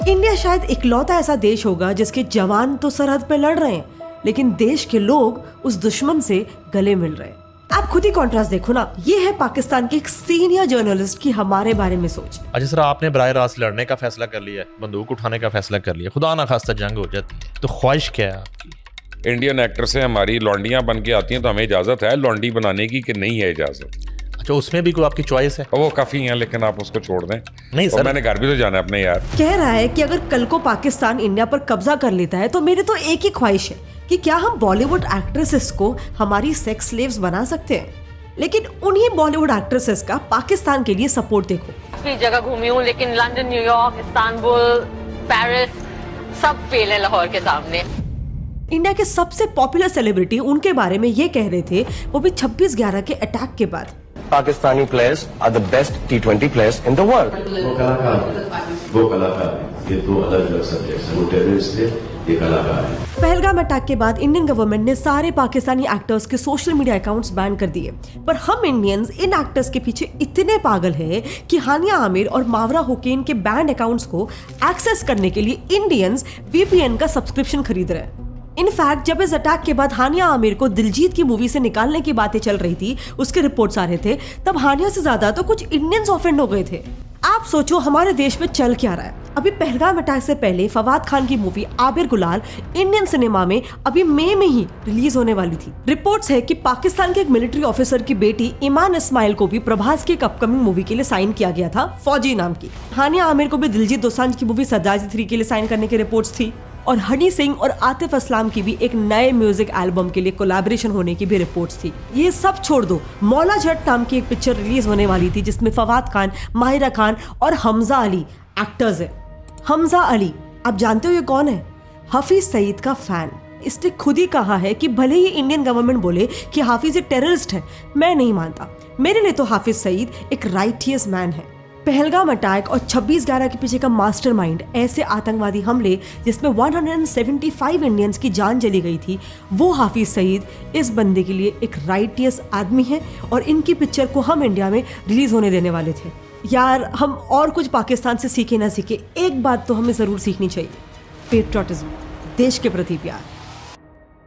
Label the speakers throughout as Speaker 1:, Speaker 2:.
Speaker 1: India शायद इकलौता ऐसा देश होगा जिसके जवान तो सरहद पे लड़ रहे हैं, लेकिन देश के लोग उस दुश्मन से गले मिल रहे हैं। आप खुद ही कॉन्ट्रास्ट देखो ना, ये है पाकिस्तान के एक सीनियर जर्नलिस्ट की हमारे बारे में सोच।
Speaker 2: अच्छा सर, आपने बराह रास्त लड़ने का फैसला कर लिया, बंदूक उठाने का फैसला कर लिया, खुदा ना खास्ता जंग हो जाती है, तो ख्वाहिश क्या है आपकी?
Speaker 3: इंडियन एक्टर से हमारी लौंडियां बन के आती हैं तो हमें इजाजत है लौंडी बनाने की कि नहीं है इजाजत?
Speaker 2: अच्छा, उसमें भी कोई आपकी चॉइस है?
Speaker 3: वो काफी है, लेकिन आप उसको छोड़ दें।
Speaker 2: नहीं सर,
Speaker 3: मैंने घर भी तो जाना है अपने यार।
Speaker 1: कह रहा है कि अगर कल को पाकिस्तान इंडिया पर कब्जा कर लेता है तो मेरी तो एक ही ख्वाहिश है कि क्या हम बॉलीवुड एक्ट्रेसेस को हमारी सेक्स स्लेव्स बना सकते हैं। लेकिन उन्हीं बॉलीवुड एक्ट्रेसेस का पाकिस्तान के लिए सपोर्ट देखो।
Speaker 4: काफी जगह घूमी हूँ, लेकिन लंदन, न्यूयॉर्क, इस्तांबुल, पेरिस सब फेल है लाहौर के सामने।
Speaker 1: इंडिया के सबसे पॉपुलर सेलिब्रिटी उनके बारे में ये कह रहे थे, वो भी 26/11 के अटैक के बाद।
Speaker 5: Pakistani players are the best T20 players in the world.
Speaker 6: वो कलाकार ये दो अलग-अलग सब्जेक्ट्स हैं, वो टेररिस्ट थे, ये कलाकार है।
Speaker 1: पहलगाम अटैक के बाद इंडियन गवर्नमेंट ने सारे पाकिस्तानी एक्टर्स के सोशल मीडिया अकाउंट्स बैन कर दिए, पर हम इंडियंस इन एक्टर्स के पीछे इतने पागल हैं कि हानिया आमिर और मावरा हुसैन के बैंड अकाउंट्स को एक्सेस करने के लिए इंडियंस VPN का सब्सक्रिप्शन खरीद रहे हैं। इनफैक्ट जब इस अटैक के बाद हानिया आमिर को दिलजीत की मूवी से निकालने की बातें चल रही थी, उसके रिपोर्ट्स आ रहे थे, तब हानिया से ज्यादा तो कुछ इंडियंस ऑफेंड हो गए थे। आप सोचो हमारे देश में चल क्या रहा है। अभी पहलगाम अटैक से पहले फवाद खान की मूवी आबिर गुलाल इंडियन सिनेमा में अभी मई में ही रिलीज होने वाली थी। रिपोर्ट्स है कि पाकिस्तान के एक मिलिट्री ऑफिसर की बेटी ईमान इस्माइल को भी प्रभास की एक अपकमिंग मूवी के लिए साइन किया गया था, फौजी नाम की। हानिया आमिर को भी दिलजीत दोसांझ की मूवी सरदार जी 3 के लिए साइन करने की रिपोर्ट्स थी, और हनी सिंह और आतिफ असलाम की भी एक नए म्यूजिक एल्बम के लिए कोलैबोरेशन होने की भी रिपोर्ट्स थी। ये सब छोड़ दो, मौला जट नाम की एक पिक्चर रिलीज होने वाली थी जिसमें फवाद खान, माहिरा खान और हमजा अली एक्टर्स है। हमजा अली आप जानते हो ये कौन है? हाफिज सईद का फैन। इसने खुद ही कहा है कि भले ही इंडियन गवर्नमेंट बोले कि हाफिज एक टेररिस्ट है, मैं नहीं मानता। मेरे लिए तो हाफिज सईद एक राइटियस मैन है। पहलगाम अटैक और 26/11 के पीछे का मास्टरमाइंड, ऐसे आतंकवादी हमले जिसमें 175 इंडियंस की जान चली गई थी, वो हाफिज सईद इस बंदे के लिए एक राइटियस आदमी है, और इनकी पिक्चर को हम इंडिया में रिलीज होने देने वाले थे। यार हम और कुछ पाकिस्तान से सीखे ना सीखे, एक बात तो हमें जरूर सीखनी चाहिए, पेट्रियटिज्म, देश के प्रति प्यार।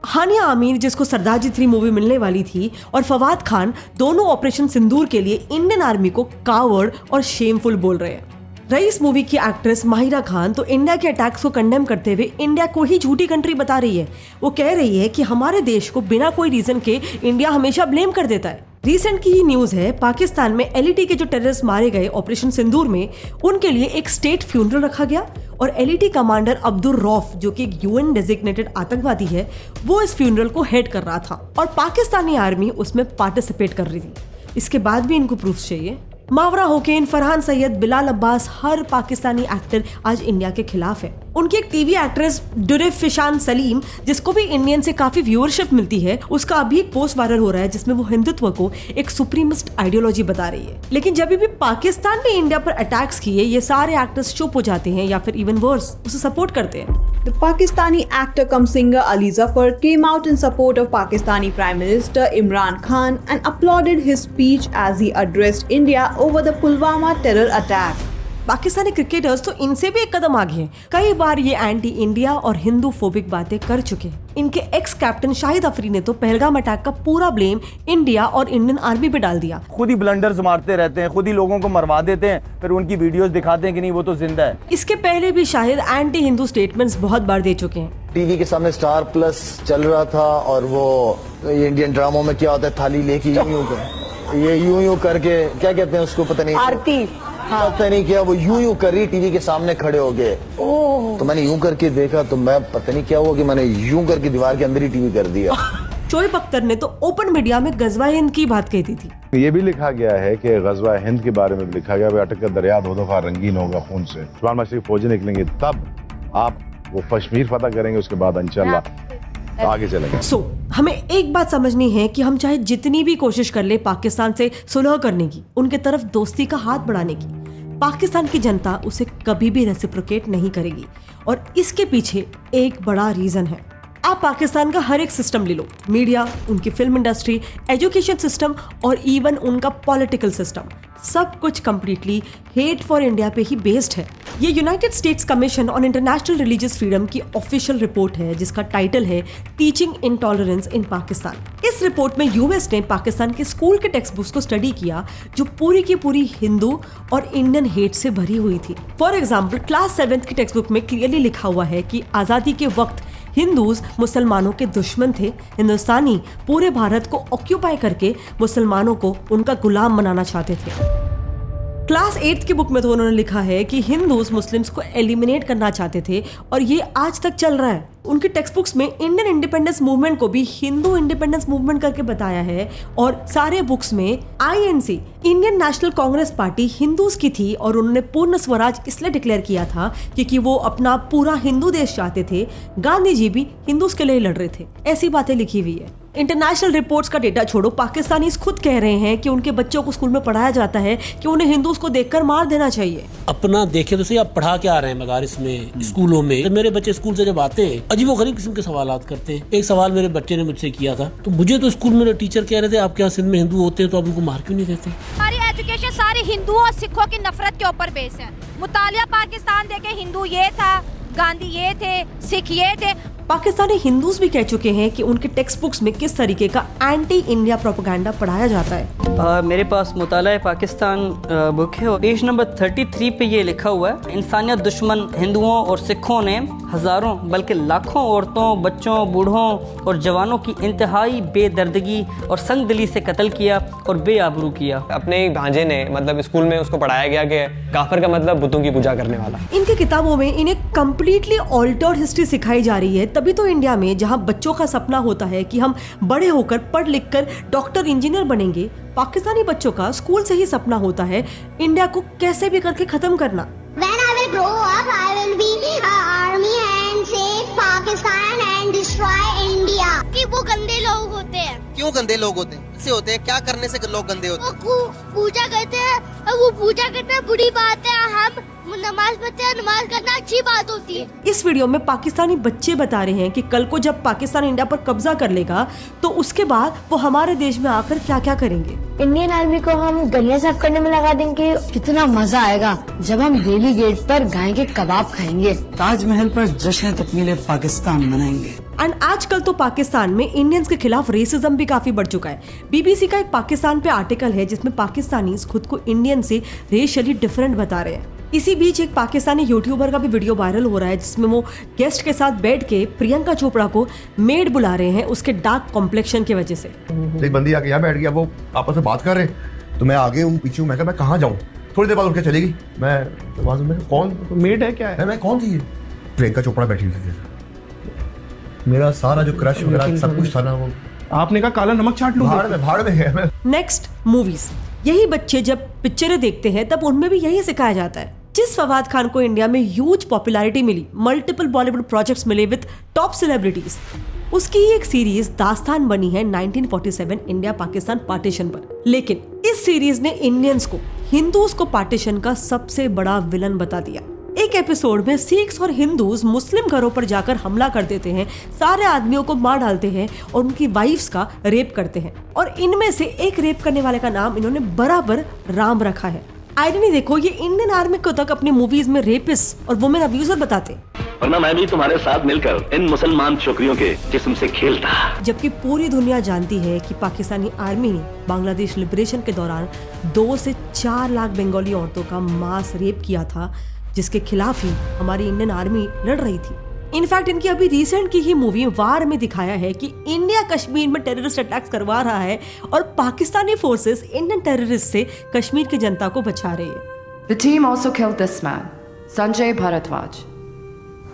Speaker 1: हानिया आमिर जिसको सरदार जी 3 मूवी मिलने वाली थी, और फवाद खान दोनों ऑपरेशन सिंदूर के लिए इंडियन आर्मी को कावर्ड और शेमफुल बोल रहे हैं। रईस मूवी की एक्ट्रेस माहिरा खान तो इंडिया के अटैक्स को कंडेम करते हुए इंडिया को ही झूठी कंट्री बता रही है। वो कह रही है कि हमारे देश को बिना कोई रीजन के इंडिया हमेशा ब्लेम कर देता है। रिसेंट की ही न्यूज है, पाकिस्तान में LET के जो टेररिस्ट मारे गए ऑपरेशन सिंदूर में, उनके लिए एक स्टेट फ्यूनरल रखा गया, और LET कमांडर अब्दुल रौफ जो कि एक UN डेजिग्नेटेड आतंकवादी है, वो इस फ्यूनरल को हेड कर रहा था, और पाकिस्तानी आर्मी उसमें पार्टिसिपेट कर रही थी। इसके बाद भी इनको प्रूफ चाहिए। मावरा हुसैन, फरहान सैयद, बिलाल अब्बास, हर पाकिस्तानी एक्टर आज इंडिया के खिलाफ है। उनकी एक टीवी एक्ट्रेस दुरेफ फिशान सलीम, जिसको भी इंडियन से काफी व्यूअरशिप मिलती है, उसका अभी एक पोस्ट वायरल हो रहा है जिसमें वो हिंदुत्व को एक सुप्रीमिस्ट आइडियोलॉजी बता रही है। लेकिन जब भी पाकिस्तान ने इंडिया पर अटैक्स किए, ये सारे एक्टर्स चुप हो जाते हैं या फिर इवन वर्स उसे सपोर्ट करते हैं।
Speaker 7: The Pakistani actor cum singer Ali Zafar came out in support of Pakistani Prime Minister Imran Khan and applauded his speech as he addressed India over the Pulwama terror attack.
Speaker 1: Pakistani cricketers तो इनसे भी एक कदम आगे हैं। कई बार ये anti India और Hindu phobic बातें कर चुके हैं। इनके एक्स कैप्टन शाहिद अफरीदी ने तो पहलगाम अटैक का पूरा ब्लेम इंडिया और इंडियन आर्मी पे डाल दिया।
Speaker 8: खुद ही ब्लंडर्स मारते रहते हैं, खुद ही लोगों को मरवा देते हैं, फिर उनकी वीडियोस दिखाते हैं कि नहीं वो तो जिंदा है।
Speaker 1: इसके पहले भी शाहिद एंटी हिंदू स्टेटमेंट्स बहुत बार दे चुके हैं।
Speaker 9: टीवी के सामने स्टार प्लस चल रहा था, और वो इंडियन ड्रामों में क्या होता है, थाली लेके यूं करके, क्या कहते हैं उसको, पता नहीं, आरती, पता नहीं क्या, वो यूं कर रही टीवी के सामने खड़े हो गए। तो मैंने यूं करके देखा, तो मैं पता नहीं क्या हुआ कि मैंने यूं करके दीवार के अंदर ही टीवी कर दिया।
Speaker 1: शोएब अख्तर ने तो ओपन मीडिया में गजवा हिंद की बात कही थी।
Speaker 6: ये भी लिखा गया है कि गजवा हिंद के बारे में लिखा गया, अटक का दरिया दो दफा रंगीन होगा खून से, जबान मशरिक फौजी निकलेंगे, तब आप वो कश्मीर फतह करेंगे, उसके बाद इंशाल्लाह आगे चलेंगे।
Speaker 1: हमें एक बात समझनी है कि हम चाहे जितनी भी कोशिश कर ले पाकिस्तान से सुलह करने की, उनके तरफ दोस्ती का हाथ बढ़ाने की, पाकिस्तान की जनता उसे कभी भी रेसिप्रोकेट नहीं करेगी, और इसके पीछे एक बड़ा रीजन है, आप पाकिस्तान का हर एक सिस्टम ले लो, मीडिया, उनकी फिल्म इंडस्ट्री, एजुकेशन सिस्टम और इवन उनका पॉलिटिकल सिस्टम, सब कुछ कंप्लीटली हेट फॉर इंडिया पे ही बेस्ड है। ये United states commission on international religious freedom की ऑफिशियल रिपोर्ट है जिसका टाइटल है टीचिंग इंटॉलरेंस इन पाकिस्तान। इस रिपोर्ट में यूएस ने पाकिस्तान के स्कूल के टेक्स्ट बुक्स को स्टडी किया जो पूरी की पूरी हिंदू और इंडियन हेट से भरी हुई थी। फॉर एग्जाम्पल क्लास 7 की टेक्स्ट बुक में क्लियरली लिखा हुआ है कि आज़ादी के वक्त हिंदूज मुसलमानों के दुश्मन थे, हिंदुस्तानी पूरे भारत को ऑक्यूपाई करके मुसलमानों को उनका गुलाम बनाना चाहते थे। क्लास 8 की बुक में तो उन्होंने लिखा है कि हिंदूज मुस्लिम्स को एलिमिनेट करना चाहते थे और ये आज तक चल रहा है। उनकी टेक्स्ट बुक्स में इंडियन इंडिपेंडेंस मूवमेंट को भी हिंदू इंडिपेंडेंस मूवमेंट करके बताया है और सारे बुक्स में INC Indian national Congress party Hindus की थी और उन्होंने पूर्ण स्वराज इसलिए डिक्लेयर किया था क्योंकि वो अपना पूरा हिंदू देश चाहते थे। गांधी जी भी हिंदूज के लिए लड़ रहे थे। ऐसी बातें लिखी हुई है। इंटरनेशनल रिपोर्ट्स का डेटा छोड़ो, पाकिस्तानीज खुद कह रहे हैं कि उनके बच्चों को स्कूल में पढ़ाया जाता है कि उन्हें हिंदूज को देखकर मार देना चाहिए।
Speaker 10: अपना देखे तो सही, आप पढ़ा के आ रहे हैं मदारिस में, स्कूलों में। तो मेरे बच्चे स्कूल से जब आते हैं अजीबो गरीब किस्म के सवालात करते हैं। एक सवाल मेरे बच्चे ने मुझसे किया था, तो मुझे तो स्कूल में टीचर कह रहे थे आपके यहाँ सिंध में हिंदू होते हैं तो आप उनको मार क्यों नहीं देते।
Speaker 11: हमारी एजुकेशन सारी हिंदुओं और सिखों की नफरत के ऊपर बेस है। मुतालिया पाकिस्तान देखे हिंदू ये था, गांधी ये थे, सिख ये थे।
Speaker 1: पाकिस्तानी हिंदूज भी कह चुके हैं कि उनके टेक्स्ट बुक्स में किस तरीके का एंटी इंडिया प्रोपेगेंडा पढ़ाया जाता है।
Speaker 12: मेरे पास मुताला पाकिस्तान बुक है और पेज नंबर 33 पे ये लिखा हुआ है, इंसानियत दुश्मन हिंदुओं और सिखों ने हजारों बल्कि लाखों औरतों, बच्चों, बूढ़ों और जवानों की इंतहाई बेदर्दगी और संगदिली से कत्ल किया और बेआबरू किया।
Speaker 13: अपने भांजे ने मतलब स्कूल में उसको पढ़ाया गया कि काफिर का मतलब बुतों की पूजा करने वाला।
Speaker 1: इनकी किताबों में इन्हें कम्प्लीटली ऑल्टर्ड हिस्ट्री सिखाई जा रही है। तभी तो इंडिया में जहां बच्चों का सपना होता है कि हम बड़े होकर पढ़ लिख कर डॉक्टर, इंजीनियर बनेंगे, पाकिस्तानी बच्चों का स्कूल से ही सपना होता है इंडिया को कैसे भी करके खत्म करना।
Speaker 14: When I will grow up, I will be army and save Pakistan and destroy India. कि वो गंदे लोग होते हैं।
Speaker 15: क्यों गंदे लोग होते हैं? कैसे होते हैं? क्या करने से लोग गंदे होते हैं?
Speaker 14: वो पूजा करते हैं, वो पूजा करते हैं, बुरी बात है। हम नमाज पढ़ते हैं, नमाज करना अच्छी बात होती है।
Speaker 1: इस वीडियो में पाकिस्तानी बच्चे बता रहे हैं कि कल को जब पाकिस्तान इंडिया पर कब्जा कर लेगा तो उसके बाद वो हमारे देश में आकर क्या क्या करेंगे।
Speaker 16: इंडियन आर्मी को हम गलियां साफ करने में लगा देंगे। कितना मजा आएगा जब हम दिल्ली गेट पर गाय के कबाब खाएंगे,
Speaker 17: ताजमहल पर जश्न तकमील पाकिस्तान मनाएंगे।
Speaker 1: एंड आजकल तो पाकिस्तान में इंडियंस के खिलाफ रेसिज्म भी काफी बढ़ चुका है। BBC का एक पाकिस्तान पे आर्टिकल है जिसमें पाकिस्तानी खुद को इंडियन से रेशियली डिफरेंट बता रहे हैं। इसी बीच एक पाकिस्तानी यूट्यूबर का भी वीडियो वायरल हो रहा है जिसमें वो गेस्ट के साथ बैठ के प्रियंका चोपड़ा को मेड बुला रहे हैं उसके डार्क कॉम्प्लेक्शन की वजह से।
Speaker 18: एक बंदी आके यहाँ बैठ गया, वो आपस में बात कर रहे, तो मैं आगे हूँ, पीछे हूँ। मैं कहा मैं कहाँ जाऊँ? थोड़ी देर बाद उठ के चलेगी। मैं कौन मेड है क्या है? मैं कौन थी? प्रियंका चोपड़ा बैठी हुई थी। मेरा सारा जो क्रश वगैरह सब कुछ था ना, वो आपने कहा काला नमक चाट लूं। भाड़ में है।
Speaker 1: Next movies. यही बच्चे जब पिक्चरें देखते हैं तब उनमें भी यही सिखाया जाता है। जिस फवाद खान को इंडिया में ह्यूज पॉपुलैरिटी मिली, मल्टीपल बॉलीवुड प्रोजेक्ट्स मिले विद टॉप सेलिब्रिटीज, उसकी ही एक सीरीज दास्तान बनी है 1947 इंडिया पाकिस्तान पार्टीशन पर। लेकिन इस सीरीज ने इंडियंस को, हिंदूज को पार्टीशन का सबसे बड़ा विलन बता दिया। एक एपिसोड में सिख्स और हिंदूज मुस्लिम घरों पर जाकर हमला कर देते हैं, सारे आदमियों को मार डालते हैं और उनकी वाइफ्स का रेप करते हैं। और इनमें से एक रेप करने वाले का नाम इन्होंने बराबर राम रखा है। आइडिया देखो, ये इंडियन आर्मी को तक अपनी मूवीज में रेपिस्ट और वुमेन अब्यूजर बताते,
Speaker 19: वरना मैं भी तुम्हारे साथ मिलकर इन मुसलमान छोकरियों के जिस्म से खेलता।
Speaker 1: जबकि पूरी दुनिया जानती है कि पाकिस्तानी आर्मी ने बांग्लादेश लिबरेशन के दौरान 2 से 4 लाख बंगाली औरतों का मास रेप किया था, जिसके खिलाफ ही हमारी इंडियन आर्मी लड़ रही थी। इनफैक्ट इनकी अभी रिसेंट की ही मूवी वार में दिखाया है कि इंडिया कश्मीर में टेररिस्ट अटैक्स करवा रहा है और पाकिस्तानी फोर्सेस इंडियन टेररिस्ट से कश्मीर की जनता को बचा रही है।
Speaker 20: The team also killed this man, Sanjay Bharadwaj,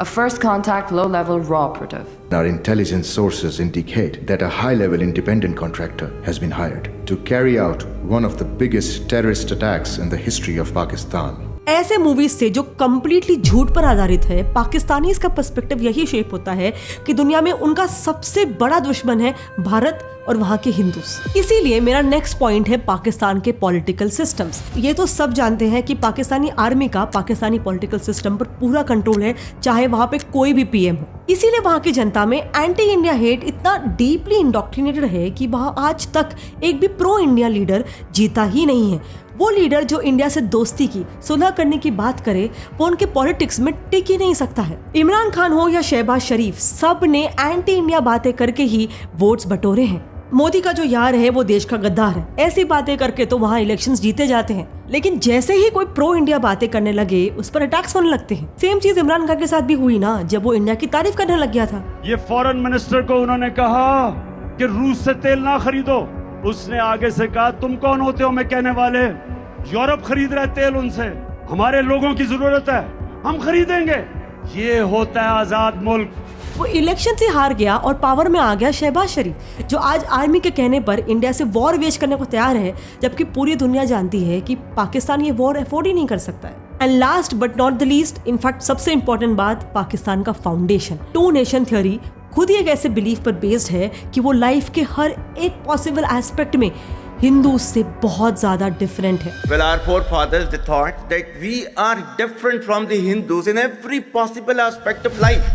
Speaker 20: a first contact low-level raw operative.
Speaker 21: Our intelligence sources indicate that a high-level independent contractor has been hired to carry out one of the biggest terrorist attacks in the history of Pakistan.
Speaker 1: ऐसे movies से जो completely झूठ पर आधारित है, Pakistanis का perspective यही shape होता है कि दुनिया में उनका सबसे बड़ा दुश्मन है भारत और वहाँ के हिंदूस। इसीलिए मेरा नेक्स्ट पॉइंट है पाकिस्तान के पॉलिटिकल सिस्टम्स। ये तो सब जानते हैं कि पाकिस्तानी आर्मी का पाकिस्तानी पॉलिटिकल सिस्टम पर पूरा कंट्रोल है, चाहे वहाँ पे कोई भी पीएम हो। इसीलिए वहाँ की जनता में एंटी इंडिया हेट इतना डीपली इंडोक्ट्रिनेटेड है कि वहाँ आज तक एक भी प्रो इंडिया लीडर जीता ही नहीं है। वो लीडर जो इंडिया से दोस्ती की, सुलह करने की बात करे, वो उनके पॉलिटिक्स में टिक ही नहीं सकता है। इमरान खान हो या शहबाज शरीफ, सब ने एंटी इंडिया बातें करके ही वोट्स बटोरे हैं। मोदी का जो यार है वो देश का गद्दार है, ऐसी बातें करके तो वहाँ इलेक्शंस जीते जाते हैं, लेकिन जैसे ही कोई प्रो इंडिया बातें करने लगे उस पर अटैक्स होने लगते हैं। सेम चीज इमरान खान के साथ भी हुई ना, जब वो इंडिया की तारीफ करने लग गया था।
Speaker 2: ये फॉरेन मिनिस्टर को उन्होंने कहा कि रूस से तेल ना खरीदो, उसने आगे से कहा तुम कौन होते हो मैं कहने वाले, यूरोप खरीद रहे तेल उनसे, हमारे लोगों की जरूरत है, हम खरीदेंगे। ये होता है आजाद मुल्क।
Speaker 1: वो इलेक्शन से हार गया और पावर में आ गया शहबाज शरीफ, जो आज आर्मी के कहने पर इंडिया से वॉर वेज करने को तैयार है, जबकि पूरी दुनिया जानती है कि पाकिस्तान ये वॉर अफोर्ड ही नहीं कर सकता है। And last but not the least, in fact सबसे इंपॉर्टेंट बात, पाकिस्तान का फाउंडेशन, टू नेशन थ्योरी, खुद ही एक ऐसे बिलीफ पर बेस्ड है कि वो लाइफ के हर एक पॉसिबल एस्पेक्ट में हिंदू से बहुत ज्यादा डिफरेंट है।
Speaker 22: Well, our forefathers they thought that we are different from the Hindus in every possible aspect of life.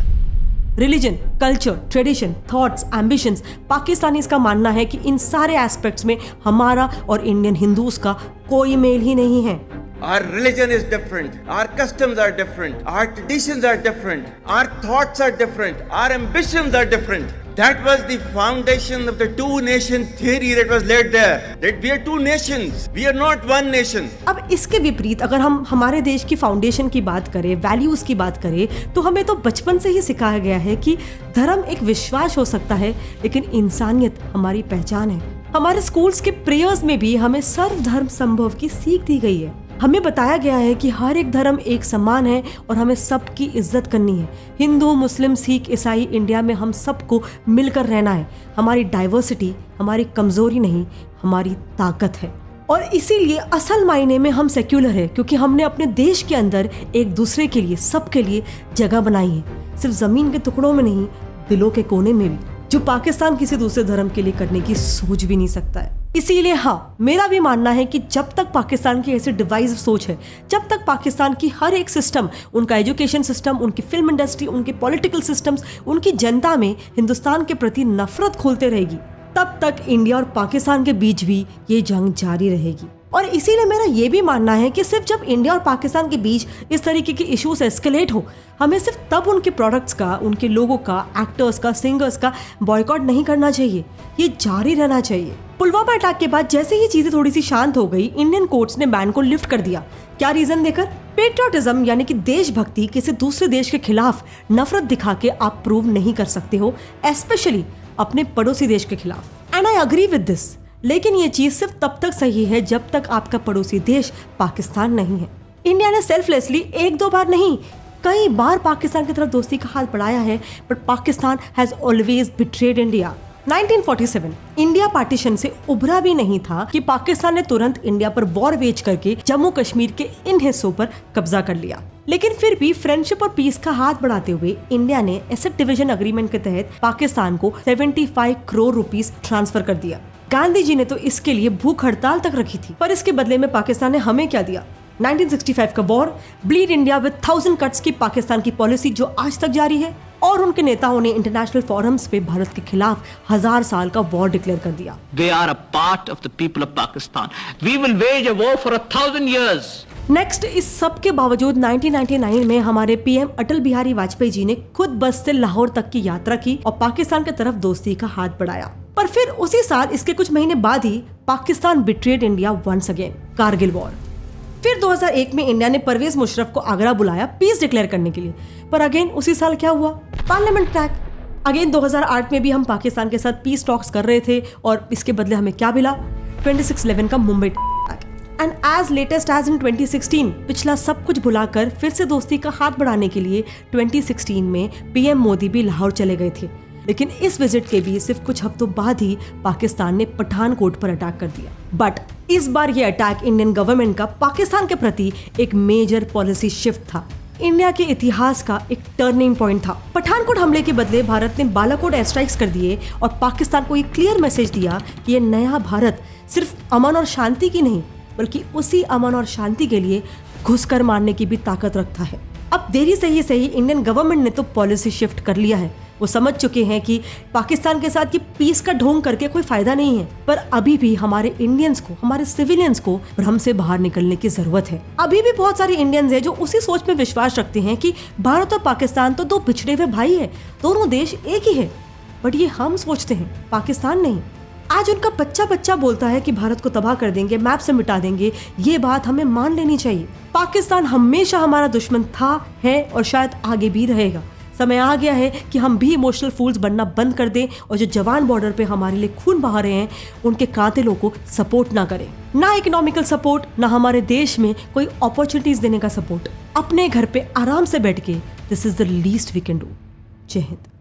Speaker 1: Religion, culture, tradition, thoughts, ambitions, Pakistanis का मानना है कि इन सारे एस्पेक्ट्स में हमारा और इंडियन हिंदूज का कोई मेल ही नहीं है।
Speaker 22: Our religion is different, our customs are different, our traditions are different, our thoughts are different, our ambitions are different. That was the foundation of the two nation theory that was laid there. That we are two nations, we are not one nation.
Speaker 1: अब इसके विपरीत अगर हम हमारे देश की foundation की बात करें, वैल्यूज की बात करें, तो हमें तो बचपन से ही सिखाया गया है कि धर्म एक विश्वास हो सकता है, लेकिन इंसानियत हमारी पहचान है। हमारे स्कूल्स के प्रेयर्स में भी हमें सर्वधर्म संभव की सीख दी गई है। हमें बताया गया है कि हर एक धर्म एक समान है और हमें सबकी इज्जत करनी है। हिंदू, मुस्लिम, सिख, ईसाई, इंडिया में हम सबको मिलकर रहना है। हमारी डाइवर्सिटी हमारी कमजोरी नहीं, हमारी ताकत है। और इसीलिए असल मायने में हम सेक्युलर है, क्योंकि हमने अपने देश के अंदर एक दूसरे के लिए, सबके लिए जगह बनाई है, सिर्फ जमीन के टुकड़ों में नहीं, दिलों के कोने में भी, जो पाकिस्तान किसी दूसरे धर्म के लिए करने की सोच भी नहीं सकता है। इसीलिए हाँ, मेरा भी मानना है कि जब तक पाकिस्तान की ऐसी डिवाइसिव सोच है, जब तक पाकिस्तान की हर एक सिस्टम, उनका एजुकेशन सिस्टम, उनकी फिल्म इंडस्ट्री, उनके पॉलिटिकल सिस्टम्स, उनकी जनता में हिंदुस्तान के प्रति नफरत खोलते रहेगी, तब तक इंडिया और पाकिस्तान के बीच भी ये जंग जारी रहेगी। और इसीलिए मेरा ये भी मानना है कि सिर्फ जब इंडिया और पाकिस्तान के बीच इस तरीके के इश्यूज एस्केलेट हो, हमें सिर्फ तब उनके प्रोडक्ट्स का, उनके लोगों का, एक्टर्स का, सिंगर्स का बॉयकॉट नहीं करना चाहिए, ये जारी रहना चाहिए। पुलवामा अटैक के बाद जैसे ही चीजें थोड़ी सी शांत हो गई, इंडियन कोर्ट्स ने बैन को लिफ्ट कर दिया। क्या रीजन देकर? पेट्रियोटिज्म यानी कि देशभक्ति किसी दूसरे देश के खिलाफ नफरत दिखा के आप प्रूव नहीं कर सकते हो, स्पेशली अपने पड़ोसी देश के खिलाफ। And I agree with this, लेकिन ये चीज सिर्फ तब तक सही है जब तक आपका पड़ोसी देश पाकिस्तान नहीं है। इंडिया ने सेल्फलेसली एक दो बार नहीं, कई बार पाकिस्तान की तरफ दोस्ती का हाथ बढ़ाया है, but Pakistan has always betrayed India. 1947 India partition से उभरा भी नहीं था कि पाकिस्तान ने तुरंत इंडिया पर वॉर वेज करके जम्मू कश्मीर के इन हिस्सों पर कब्जा कर लिया। लेकिन फिर भी फ्रेंडशिप और पीस का हाथ बढ़ाते हुए इंडिया ने एसेट डिवीजन अग्रीमेंट के तहत पाकिस्तान को 75 करोड़ रुपीस ट्रांसफर कर दिया। गांधी जी ने तो इसके लिए भूख हड़ताल तक रखी थी, पर इसके बदले में पाकिस्तान ने हमें क्या दिया? 1965 का war, bleed India with 1000 cuts की पाकिस्तान की पॉलिसी जो आज तक जारी है, और उनके नेताओं ने इंटरनेशनल फोरम्स पे भारत के खिलाफ 1000 साल का वॉर डिक्लेयर कर दिया।
Speaker 23: They are a part of the people of Pakistan. We will wage a war for 1000 years.
Speaker 1: Next, इस सब के बावजूद 1999 में हमारे पीएम अटल बिहारी वाजपेयी जी ने खुद बस से लाहौर तक की यात्रा की और पाकिस्तान की तरफ दोस्ती का हाथ बढ़ाया। पर फिर उसी साल इसके कुछ महीने बाद ही Pakistan betrayed India once again, Kargil war. फिर 2001 में इंडिया ने परवेज मुशर्रफ को आगरा बुलाया पीस डिक्लेयर करने के लिए, पर अगेन उसी साल क्या हुआ? Parliament attack. अगेन 2008 में भी हम पाकिस्तान के साथ पीस टॉक्स कर रहे थे और इसके बदले हमें क्या मिला? 26/11 का Mumbai attack. And as latest as in 2016 पिछला सब कुछ भुलाकर फिर से दोस्ती का हाथ बढ़ाने के लिए 2016 में पीएम मोदी भी लाहौर चले गए थे। लेकिन इस विजिट के भी सिर्फ कुछ हफ्तों बाद ही पाकिस्तान ने पठानकोट पर अटैक कर दिया। बट इस बार ये अटैक इंडियन गवर्नमेंट का पाकिस्तान के प्रति एक मेजर पॉलिसी शिफ्ट था, इंडिया के इतिहास का एक टर्निंग पॉइंट था। पठानकोट हमले के बदले भारत ने बालाकोट एयर स्ट्राइक्स कर दिए और पाकिस्तान को एक क्लियर मैसेज दिया कि ये नया भारत सिर्फ अमन और शांति की नहीं बल्कि उसी अमन और शांति के लिए घुसकर मारने की भी ताकत रखता है। अब देरी से ही सही इंडियन गवर्नमेंट ने तो पॉलिसी शिफ्ट कर लिया है। वो समझ चुके हैं कि पाकिस्तान के साथ ये पीस का ढोंग करके कोई फायदा नहीं है, पर अभी भी हमारे इंडियंस को, हमारे सिविलियंस को भ्रम से बाहर निकलने की जरूरत है। अभी भी बहुत सारे इंडियंस हैं जो उसी सोच में विश्वास रखते हैं कि भारत और पाकिस्तान तो दो बिछड़े हुए भाई है, दोनों देश एक ही है। बट ये हम सोचते हैं, पाकिस्तान नहीं। आज उनका बच्चा बच्चा बोलता है कि भारत को तबाह कर देंगे, मैप से मिटा देंगे। ये बात हमें मान लेनी चाहिए। पाकिस्तान हमेशा हमारा दुश्मन था, है और शायद आगे भी रहेगा। समय आ गया है कि हम भी इमोशनल फूल्स बनना बंद कर दें और जो जवान बॉर्डर पे हमारे लिए खून बहा रहे हैं उनके कातिलों को सपोर्ट ना करें। ना इकोनॉमिकल सपोर्ट, ना हमारे देश में कोई अपॉर्चुनिटीज देने का सपोर्ट। अपने घर पे आराम से बैठ के this is the least we can do. जय हिंद।